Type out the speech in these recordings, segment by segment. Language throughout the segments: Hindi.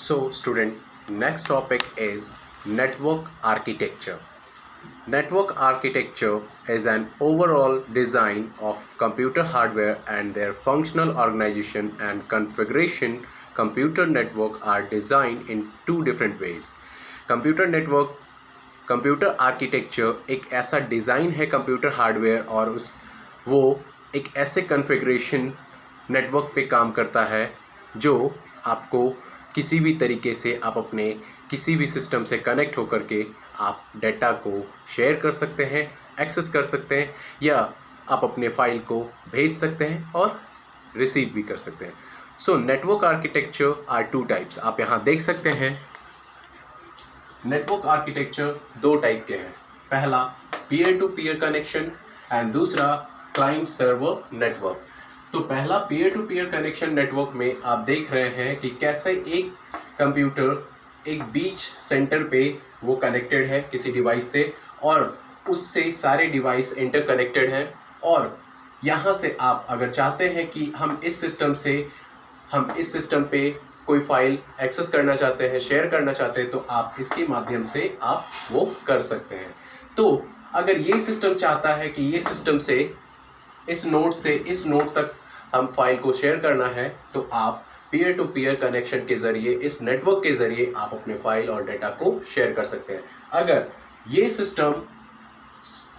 So student, next topic is network architecture. Network architecture is an overall design of computer hardware and their functional organization and configuration. Computer network are designed in two different ways. Computer architecture एक ऐसा डिज़ाइन है कंप्यूटर हार्डवेयर और वो एक ऐसे कॉन्फ़िगरेशन नेटवर्क पे काम करता है जो आपको किसी भी तरीके से आप अपने किसी भी सिस्टम से कनेक्ट होकर के आप डेटा को शेयर कर सकते हैं, एक्सेस कर सकते हैं, या आप अपने फाइल को भेज सकते हैं और रिसीव भी कर सकते हैं. So network architecture are two types. आप यहाँ देख सकते हैं नेटवर्क आर्किटेक्चर दो टाइप के हैं. पहला peer to peer connection and दूसरा क्लाइंट सर्वर नेटवर्क. तो पहला peer to peer connection network में आप देख रहे हैं कि कैसे एक कंप्यूटर एक बीच सेंटर पे वो कनेक्टेड है किसी डिवाइस से और उससे सारे डिवाइस इंटरकनेक्टेड हैं. और यहाँ से आप अगर चाहते हैं कि हम इस सिस्टम पे कोई फाइल एक्सेस करना चाहते हैं, शेयर करना चाहते हैं, तो आप इसके माध्यम से आप वो कर सकते हैं. तो अगर ये सिस्टम चाहता है कि ये सिस्टम से इस नोड से इस नोड तक हम फाइल को शेयर करना है, तो आप पीयर टू पीयर कनेक्शन के ज़रिए इस नेटवर्क के ज़रिए आप अपने फाइल और डेटा को शेयर कर सकते हैं. अगर ये सिस्टम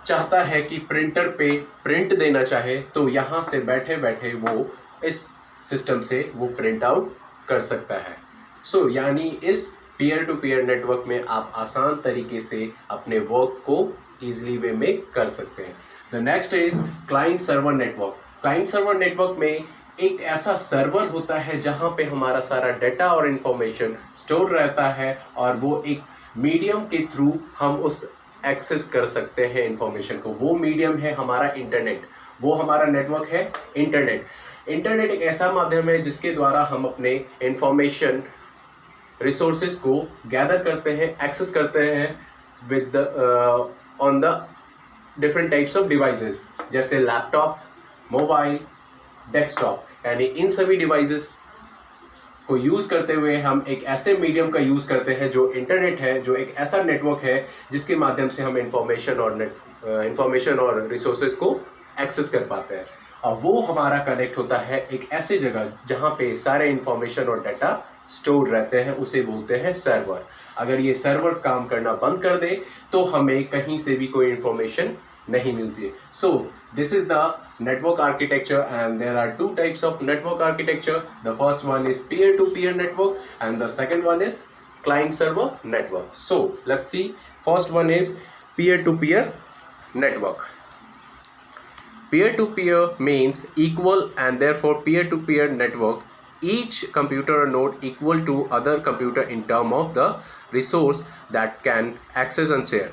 चाहता है कि प्रिंटर पे प्रिंट देना चाहे, तो यहाँ से बैठे बैठे वो इस सिस्टम से वो प्रिंट आउट कर सकता है. सो यानी इस पीयर टू पीयर नेटवर्क में आप आसान तरीके से अपने वर्क को ईजिली वे में कर सकते हैं. The next is client server network. Client server network में एक ऐसा सर्वर होता है जहाँ पे हमारा सारा डाटा और इन्फॉर्मेशन स्टोर रहता है और वो एक मीडियम के थ्रू हम उस एक्सेस कर सकते हैं इन्फॉर्मेशन को. वो मीडियम है हमारा इंटरनेट. वो हमारा नेटवर्क है इंटरनेट. इंटरनेट एक ऐसा माध्यम है जिसके द्वारा हम अपने इंफॉर्मेशन रिसोर्सेज को गैदर करते हैं, एक्सेस करते हैं with on the different types of devices, जैसे लैपटॉप, मोबाइल, डेस्कटॉप. यानी इन सभी डिवाइसेस को यूज़ करते हुए हम एक ऐसे मीडियम का यूज़ करते हैं जो इंटरनेट है, जो एक ऐसा नेटवर्क है जिसके माध्यम से हम इंफॉर्मेशन और रिसोर्सेज को एक्सेस कर पाते हैं. और वो हमारा कनेक्ट होता है एक ऐसे जगह जहाँ पे सारे इंफॉर्मेशन और डाटा स्टोर रहते हैं, उसे बोलते हैं सर्वर. अगर ये सर्वर काम करना बंद कर दे तो हमें कहीं से भी कोई इंफॉर्मेशन नहीं मिलती है. So this is the network architecture and there are two types of network architecture. The first one is peer to peer network and the second one is client server network. So let's see, first one is peer to peer network. Peer to peer means equal and therefore peer to peer network, each computer node equal to other computer in term of the resource that can access and share.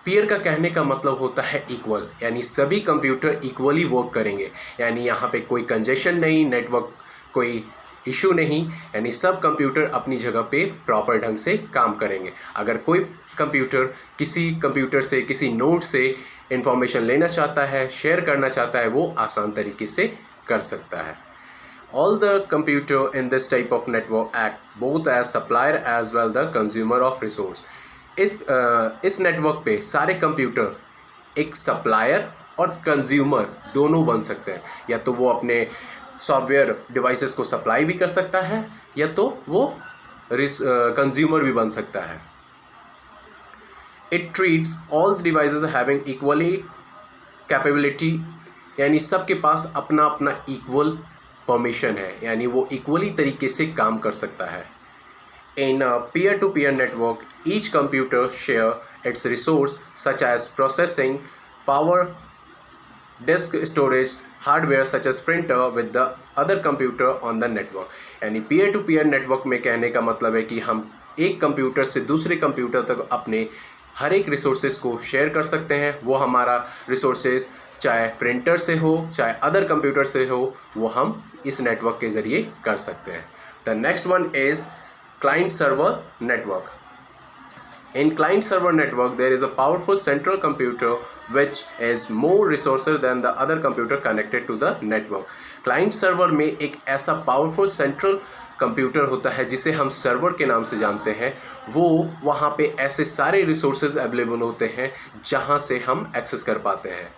Peer का कहने का मतलब होता है इक्वल, यानी सभी कंप्यूटर इक्वली वर्क करेंगे. यानी यहाँ पे कोई कंजेशन नहीं, नेटवर्क कोई इशू नहीं, यानी सब कंप्यूटर अपनी जगह पे प्रॉपर ढंग से काम करेंगे. अगर कोई कंप्यूटर किसी कंप्यूटर से किसी नोड से इंफॉर्मेशन लेना चाहता है, शेयर करना चाहता है, वो आसान तरीके से कर सकता है. All the computer in this type of network act both as supplier as well the consumer of resource. इस नेटवर्क पे सारे कंप्यूटर एक सप्लायर और कंज्यूमर दोनों बन सकते हैं. या तो वो अपने सॉफ्टवेयर डिवाइसेस को सप्लाई भी कर सकता है या तो वो कंज्यूमर भी बन सकता है. It treats all the devices having equally capability, यानी सबके पास अपना अपना इक्वल परमिशन है, यानी वो इक्वली तरीके से काम कर सकता है. In a peer-to-peer network, each computer share its resource such as processing power, disk storage, hardware such as printer with the other computer on the network. यानी peer-to-peer network में कहने का मतलब है कि हम एक कंप्यूटर से दूसरे कंप्यूटर तक अपने हर एक रिसोर्सेज को शेयर कर सकते हैं. वो हमारा रिसोर्सेज चाहे प्रिंटर से हो चाहे अदर कंप्यूटर से हो, वो हम इस नेटवर्क के ज़रिए कर सकते हैं. The next one is client server network. In client server network there is a powerful central computer which is more resources than the other computer connected to the network. Client server में एक ऐसा powerful central कंप्यूटर होता है जिसे हम सर्वर के नाम से जानते हैं, वो वहाँ पे ऐसे सारे रिसोर्सेज अवेलेबल होते हैं जहाँ से हम एक्सेस कर पाते हैं।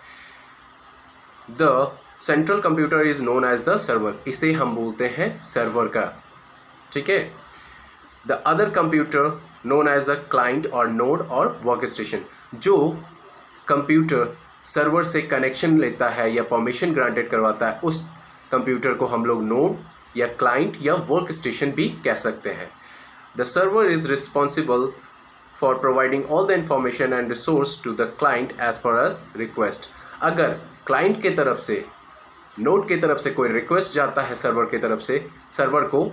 The central computer is known as the server, इसे हम बोलते हैं सर्वर का, ठीक है। The other computer known as the client और नोड और वर्क स्टेशन, जो कंप्यूटर सर्वर से कनेक्शन लेता है या परमिशन ग्रांटेड करवाता है, उस कंप्यूटर को हम लोग नोड या क्लाइंट या वर्क स्टेशन भी कह सकते हैं। The server is responsible for providing all the information and resource to the client as per us request. अगर क्लाइंट के तरफ से, नोड की तरफ से कोई रिक्वेस्ट जाता है सर्वर की तरफ से सर्वर को,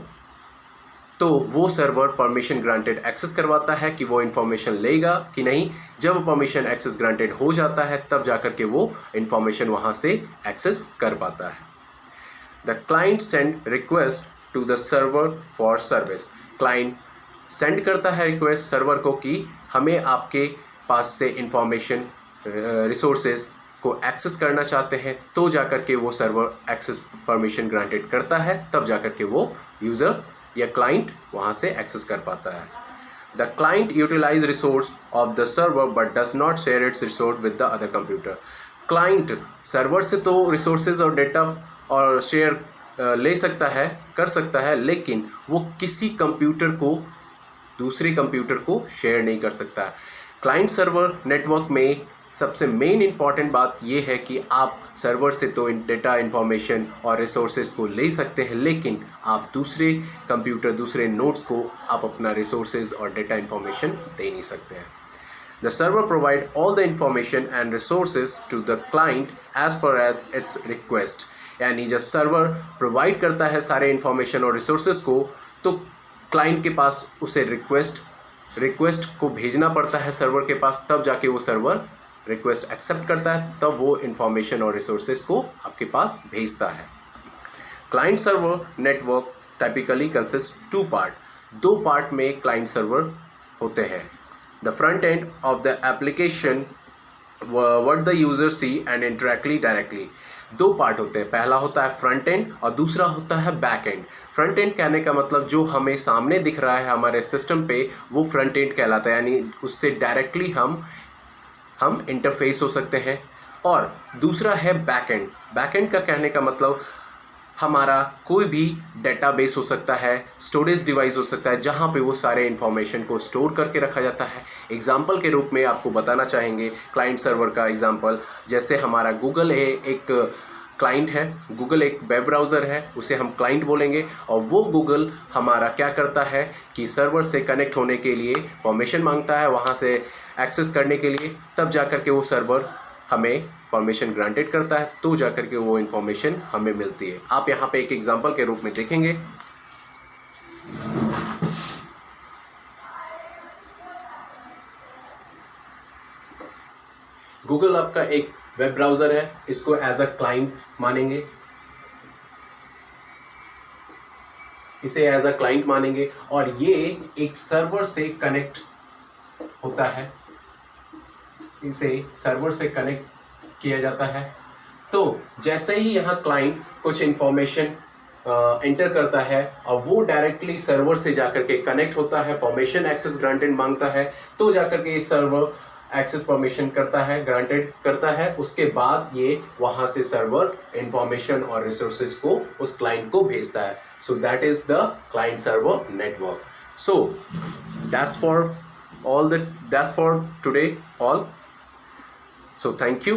तो वो सर्वर परमिशन ग्रांटेड एक्सेस करवाता है कि वो इन्फॉर्मेशन लेगा कि नहीं। जब परमिशन एक्सेस ग्रांटेड हो जाता है तब जाकर के वो इन्फॉर्मेशन वहाँ से एक्सेस कर पाता है। The client send request to the server for service, client send करता है रिक्वेस्ट सर्वर को कि हमें आपके पास से इंफॉर्मेशन रिसोर्सेज को एक्सेस करना चाहते हैं, तो जाकर के वो सर्वर एक्सेस परमिशन ग्रांटेड करता है, तब जाकर के वो यूज़र या क्लाइंट वहाँ से एक्सेस कर पाता है। The client utilize resource of the server but does not share its resource with the other computer. Client server से तो रिसोर्सेज और डेटा और शेयर ले सकता है, कर सकता है, लेकिन वो किसी कंप्यूटर को, दूसरे कंप्यूटर को शेयर नहीं कर सकता। क्लाइंट सर्वर नेटवर्क में सबसे मेन इंपॉर्टेंट बात ये है कि आप सर्वर से तो डेटा, इंफॉर्मेशन और रिसोर्सेज को ले सकते हैं, लेकिन आप दूसरे कंप्यूटर, दूसरे नोड्स को आप अपना रिसोर्सेज और डेटा इंफॉर्मेशन दे नहीं सकते हैं। The server provide all the information and resources to the client as per as its request, यानी जब सर्वर प्रोवाइड करता है सारे इंफॉर्मेशन और रिसोर्सेज को, तो क्लाइंट के पास उसे रिक्वेस्ट को भेजना पड़ता है सर्वर के पास, तब जाके वो सर्वर रिक्वेस्ट एक्सेप्ट करता है, तब वो इन्फॉर्मेशन और रिसोर्सेज को आपके पास भेजता है। Client server network typically consist to part, दो पार्ट में क्लाइंट सर्वर होते हैं। The front end of the application what the user see and interactly directly, दो पार्ट होते हैं, पहला होता है फ्रंट एंड और दूसरा होता है बैक एंड। फ्रंट एंड कहने का मतलब जो हमें सामने दिख रहा है हमारे सिस्टम पे, वो फ्रंट एंड कहलाता है, यानी उससे डायरेक्टली हम इंटरफेस हो सकते हैं। और दूसरा है बैक एंड। बैक एंड का कहने का मतलब हमारा कोई भी डेटाबेस हो सकता है, स्टोरेज डिवाइस हो सकता है, जहाँ पे वो सारे इन्फॉर्मेशन को स्टोर करके रखा जाता है। एग्जाम्पल के रूप में आपको बताना चाहेंगे क्लाइंट सर्वर का एग्जाम्पल, जैसे हमारा गूगल है, एक क्लाइंट है, गूगल एक वेब ब्राउज़र है, उसे हम क्लाइंट बोलेंगे। और वो गूगल हमारा क्या करता है कि सर्वर से कनेक्ट होने के लिए परमिशन मांगता है, वहाँ से एक्सेस करने के लिए, तब जाकर के वो सर्वर हमें परमिशन ग्रांटेड करता है, तो जाकर के वो इन्फॉर्मेशन हमें मिलती है। आप यहाँ पे एक एग्जांपल के रूप में देखेंगे। गूगल आपका एक वेब ब्राउज़र है, इसको एज अ क्लाइंट मानेंगे, इसे एज अ क्लाइंट मानेंगे, और ये एक सर्वर से कनेक्ट होता है, इसे सर्वर से कनेक्ट किया जाता है। तो जैसे ही यहाँ क्लाइंट कुछ इंफॉर्मेशन एंटर करता है और वो डायरेक्टली सर्वर से जाकर के कनेक्ट होता है, परमिशन एक्सेस ग्रांटेड मांगता है, तो जाकर के सर्वर एक्सेस परमिशन करता है, ग्रांटेड करता है। उसके बाद ये वहाँ से सर्वर इंफॉर्मेशन और रिसोर्सेज को उस क्लाइंट को भेजता है। So that is the client server network. So that's for today all. So thank you.